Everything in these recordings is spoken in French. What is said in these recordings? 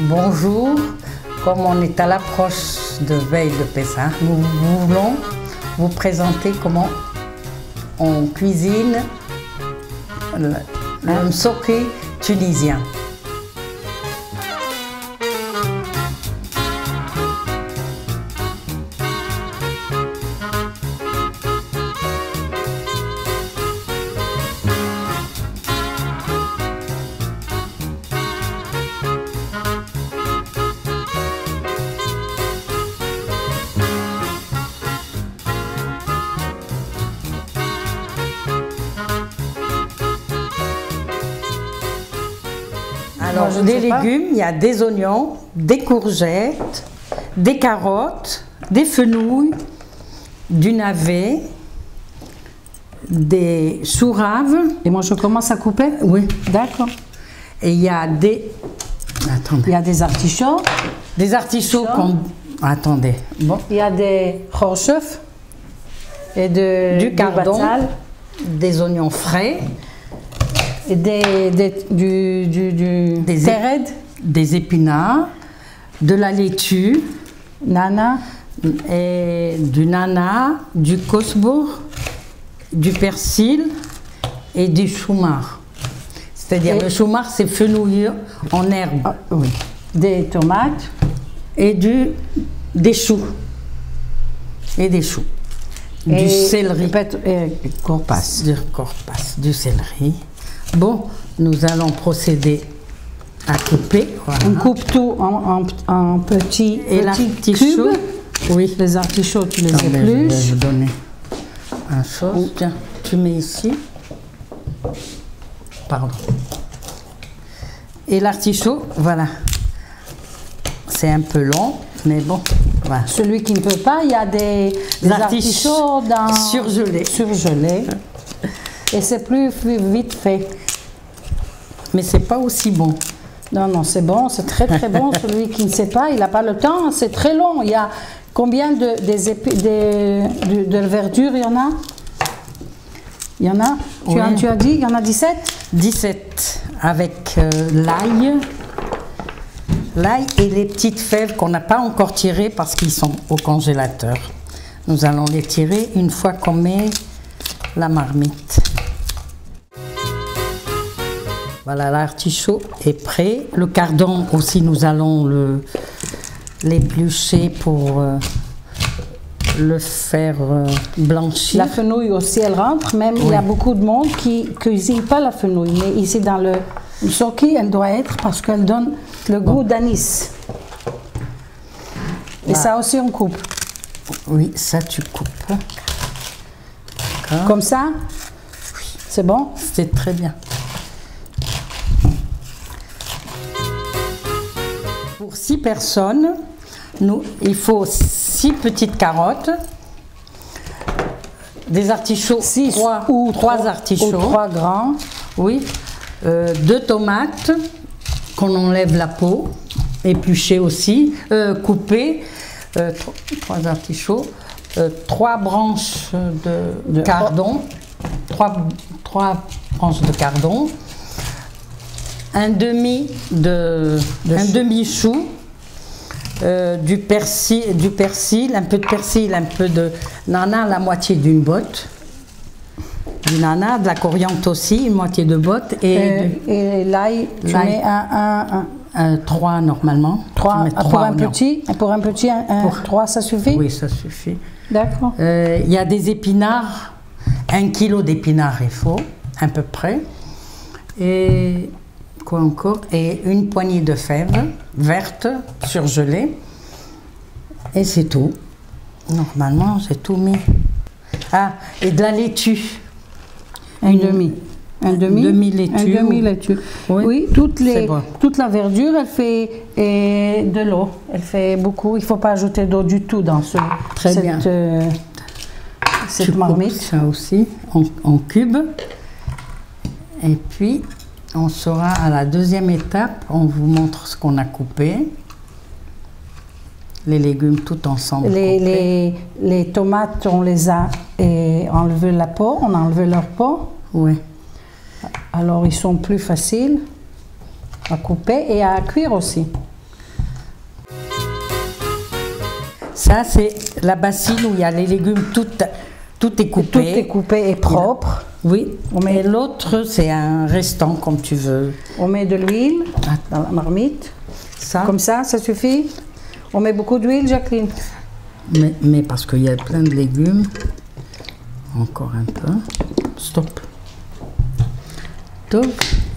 Bonjour, comme on est à l'approche de veille de Pessah, nous voulons vous présenter comment on cuisine le msoké tunisien. Alors, des légumes, il y a des oignons, des courgettes, des carottes, des fenouils, du navet, des choux-raves. Et moi, je commence à couper? Oui. D'accord. Et il y a des... Attendez. Il y a des artichauts. Des artichauts qu'on... Attendez. Bon. Il y a des chorchefs et du cardon, des oignons frais. Et du tered, des épinards, de la laitue, nana, et du nana, du kosbour, du persil et du choumar. C'est-à-dire le choumar, c'est fenouil en herbe. Ah, oui. Des tomates et des choux. Et des choux. Du céleri. Du céleri. Bon, nous allons procéder à couper. Voilà. On coupe tout en petits cubes. Oui. Les artichauts, tu les épluches. Je vais vous donner un chose. Tiens, tu mets ici. Pardon. Et l'artichaut, voilà. C'est un peu long, mais bon. Voilà. Celui qui ne peut pas, il y a des artichauts surgelés. Et c'est plus vite fait. Mais c'est pas aussi bon. Non, non, c'est bon, c'est très très bon. Celui qui ne sait pas, il n'a pas le temps, c'est très long. Il y a combien de verdure il y en a? Il y en a? Oui. Tu as dit, il y en a 17? 17 avec l'ail. L'ail et les petites fèves qu'on n'a pas encore tirées parce qu'ils sont au congélateur. Nous allons les tirer une fois qu'on met la marmite. Voilà, l'artichaut est prêt. Le cardon aussi, nous allons l'éplucher pour le faire blanchir. La fenouil aussi, elle rentre. Même il y a beaucoup de monde qui ne cuisine pas la fenouil. Mais ici, dans le msoké, elle doit être parce qu'elle donne le goût d'anis. Et ça aussi, on coupe. Oui, ça tu coupes. Comme ça? Oui. C'est bon? C'est très bien. Pour 6 personnes, il faut 6 petites carottes, des artichauts, 3 artichauts. Ou 3 grands. Oui. 2 tomates qu'on enlève la peau, épluchées aussi, coupées. 3 artichauts. 3 branches de cardon, 3 branches de cardon, un demi chou, du persil, un peu de persil, un peu de nana, la moitié d'une botte, du nana, de la coriandre aussi, une moitié de botte et l'ail, tu mets 3 normalement. 3 pour un petit, 3 ça suffit? Oui, ça suffit. D'accord. Il y a des épinards, 1 kilo d'épinards il faut, à peu près. Et quoi encore? Et une poignée de fèves vertes, surgelées. Et c'est tout. Normalement, j'ai tout mis. Ah, et de la laitue. Un demi laitue. Oui, toute la verdure, elle fait de l'eau. Elle fait beaucoup. Il ne faut pas ajouter d'eau du tout dans cette marmite. Ça aussi en cubes. Et puis, on sera à la deuxième étape. On vous montre ce qu'on a coupé. Les légumes tout ensemble. Les tomates, on les a enlevé la peau. On a enlevé leur peau. Oui. Alors, ils sont plus faciles à couper et à cuire aussi. Ça, c'est la bassine où il y a les légumes, tout est coupé. Tout est coupé et propre. Oui, et l'autre, c'est un restant, comme tu veux. On met de l'huile dans la marmite. Ça. Comme ça suffit. On met beaucoup d'huile, Jacqueline. Mais parce qu'il y a plein de légumes. Encore un peu. Stop. Tout.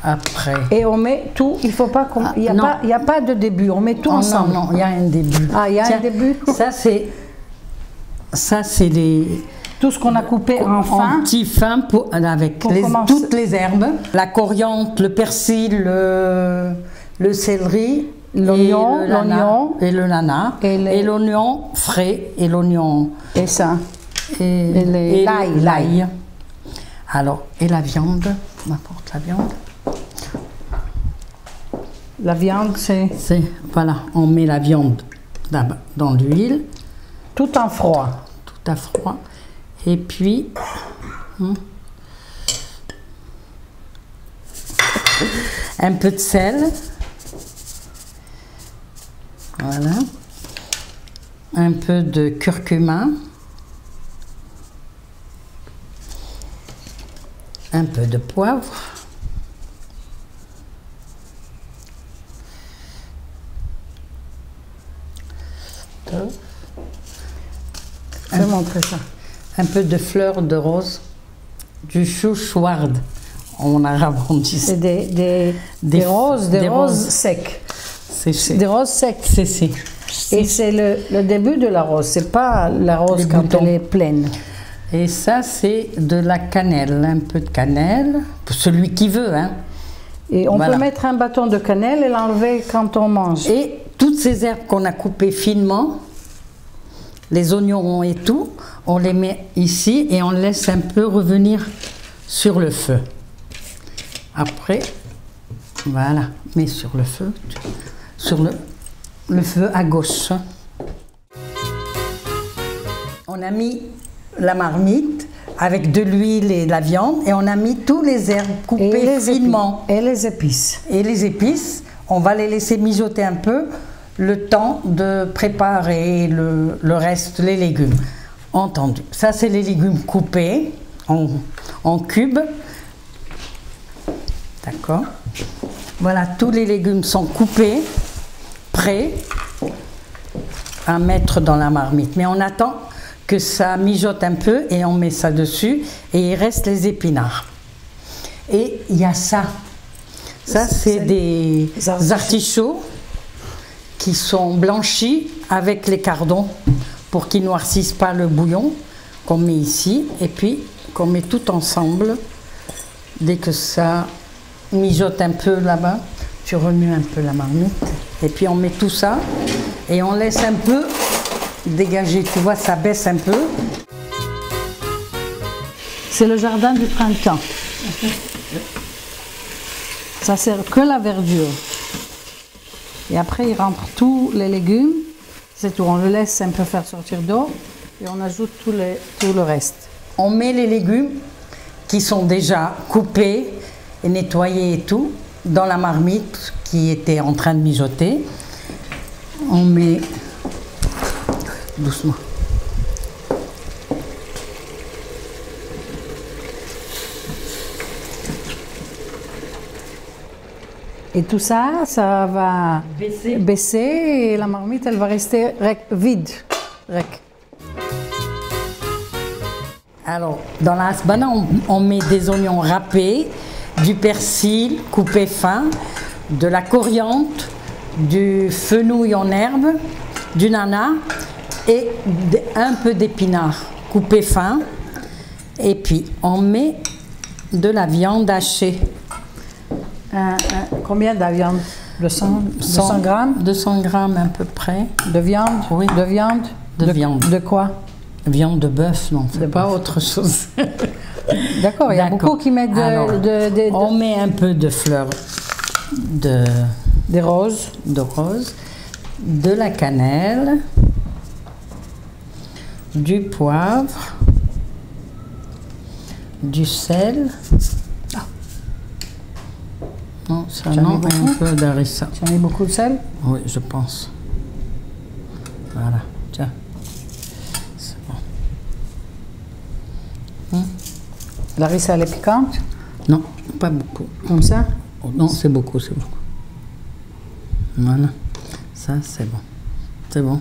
Après. Et on met tout, il faut pas qu'on... Il n'y a pas de début, on met tout ensemble. Non, il y a un début. Ah, il y a un début. Ça, c'est les... Tout ce qu'on a coupé en fin. Petit fin avec toutes les herbes. La coriandre, le persil, le céleri, l'oignon et le nana, et l'oignon frais, et l'oignon... Et ça. Et l'ail. Alors, et la viande, on apporte la viande. La viande, c'est... Voilà, on met la viande dans l'huile. Tout en froid. Tout à froid. Et puis... un peu de sel. Voilà. Un peu de curcuma. Un peu de poivre. Je vais montrer ça. Un peu de fleurs de rose, du chouchouarde. On a arrondi. C'est des roses secs. Des roses secs. Et c'est le début de la rose, c'est pas la rose quand elle est pleine. Et ça, c'est de la cannelle, un peu de cannelle, pour celui qui veut. Hein. Et on peut mettre un bâton de cannelle et l'enlever quand on mange. Et toutes ces herbes qu'on a coupées finement, les oignons et tout, on les met ici et on laisse un peu revenir sur le feu. Après, voilà, mets sur le feu, sur le feu à gauche. On a mis la marmite avec de l'huile et de la viande et on a mis tous les herbes coupées finement. Et les épices. Et les épices, on va les laisser mijoter un peu le temps de préparer le reste, les légumes. Entendu. Ça, c'est les légumes coupés en cubes. D'accord. Voilà, tous les légumes sont coupés, prêts à mettre dans la marmite. Mais on attend que ça mijote un peu et on met ça dessus et il reste les épinards. Et il y a ça. Ça, c'est des artichauts qui sont blanchis avec les cardons pour qu'ils ne noircissent pas le bouillon qu'on met ici et puis qu'on met tout ensemble. Dès que ça mijote un peu là-bas, tu remues un peu la marmite et puis on met tout ça et on laisse un peu dégager, tu vois, ça baisse un peu. C'est le jardin du printemps. Ça sert que la verdure. Et après, il rentre tous les légumes. C'est tout. On le laisse un peu faire sortir d'eau et on ajoute tout le reste. On met les légumes qui sont déjà coupés et nettoyés et tout dans la marmite qui était en train de mijoter. On met doucement. Et tout ça, ça va baisser et la marmite, elle va rester vide. Alors, dans la hasbana, on met des oignons râpés, du persil coupé fin, de la coriandre, du fenouil en herbe, du nana et un peu d'épinards coupés fin. Et puis, on met de la viande hachée. Combien de viande? 200 grammes? 200 grammes à peu près. De viande? Oui. De viande? De viande. De quoi? Viande de bœuf, non, c'est pas autre chose. D'accord, il y a beaucoup qui mettent on met un peu de fleurs des roses, de la cannelle, du poivre, du sel. Non, ça non, un peu d'harissa. Tu as mis beaucoup de sel? Oui, je pense. Voilà, tiens. La harissa, elle est piquante? Non, pas beaucoup. Comme ça? Oh, non, c'est beaucoup, c'est beaucoup. Voilà. Ça, c'est bon. C'est bon.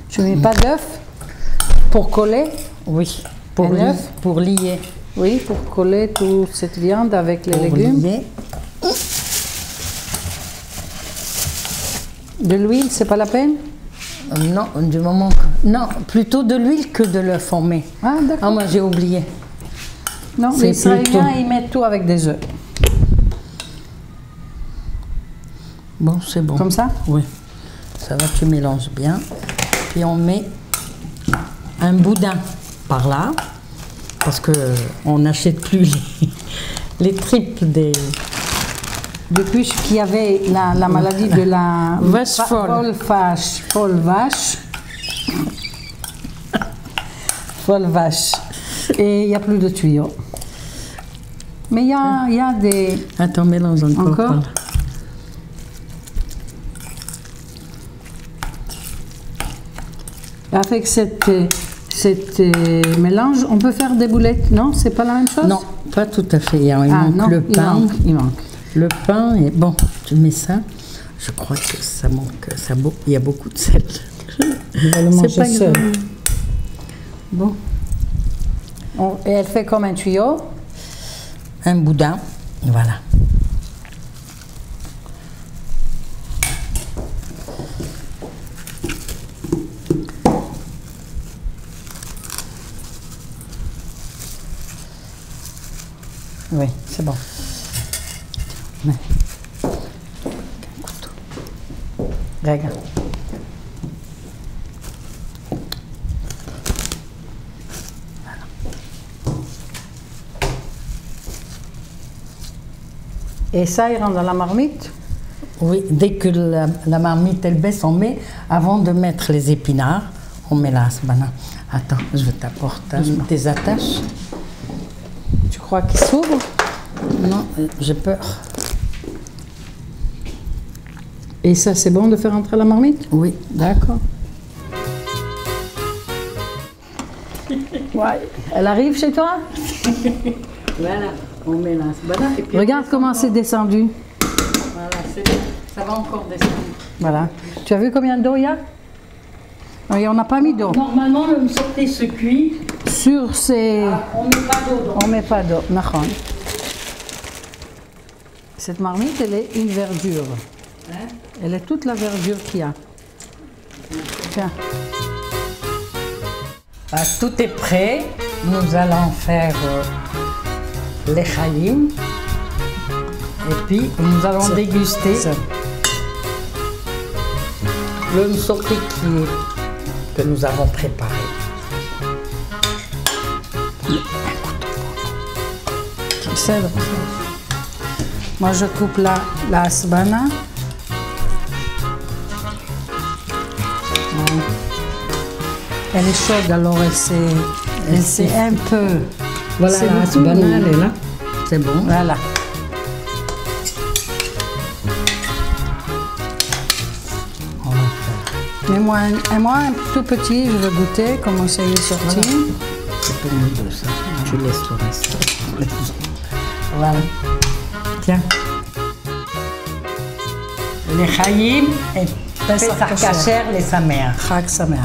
Tu mets pas d'œuf pour coller? Oui. Un œuf? Pour lier. Oui, pour coller toute cette viande avec les Pour légumes. lier. De l'huile, c'est pas la peine? Non, du moment que... Non, plutôt de l'huile que de l'œuf on met. Ah, d'accord. Ah, moi j'ai oublié. Non, c'est les Israéliens, plutôt- ils mettent tout avec des œufs. Bon, c'est bon. Comme ça? Oui. Ça va, tu mélanges bien. Puis on met un boudin par là, parce que on n'achète plus les tripes des... Depuis qu'il y avait la maladie de la Vache folle. Folle vache. Et il n'y a plus de tuyaux. Mais il y a des... Attends, mélange encore. Encore? par là. Avec cette mélange, on peut faire des boulettes, non? C'est pas la même chose? Non, pas tout à fait. Il manque non, le pain. il manque. Le pain, et bon, tu mets ça. Je crois que ça manque. Il y a beaucoup de sel. On va le C'est manger pas seul. grave. Bon. Et elle fait comme un tuyau. Un boudin, voilà. Oui, c'est bon. Mais, Regarde. Et ça, il rentre dans la marmite? oui, dès que la marmite elle baisse, on met, avant de mettre les épinards, on met la hasbana. Attends, je vais t'apporter tes attaches. Tu crois qu'il s'ouvre? Non, j'ai peur. Et ça, c'est bon de faire entrer la marmite? Oui. D'accord. Ouais. Elle arrive chez toi? Voilà, on met la hasbana. Et puis Regarde comment c'est descendu. voilà, c'est bon. Ça va encore descendre. Voilà. Tu as vu combien d'eau il y a? Oui, on n'a pas mis d'eau. Normalement, le sauté se cuit. Sur ces... On met pas d'eau. On met pas d'eau. Nahon. Cette marmite, elle est une verdure. Hein? Elle est toute la verdure qu'il y a. Tiens. Ah, tout est prêt. Nous allons faire les chalim. Et puis, nous allons déguster le msoki que nous avons préparé. Cèdre. Moi, je coupe la hasbana. Voilà. Elle est chaude, alors elle s'est un peu... Voilà, c'est la beaucoup. hasbana, elle est là. C'est bon. Voilà. On va faire. Mais moi, un tout petit, je veux goûter comment ça y est sorti. C'est pour nous deux, ça. Tu laisses le reste. Voilà. Tiens. Les chalim et Pesach Kasher, les Samer. Chag Sameach.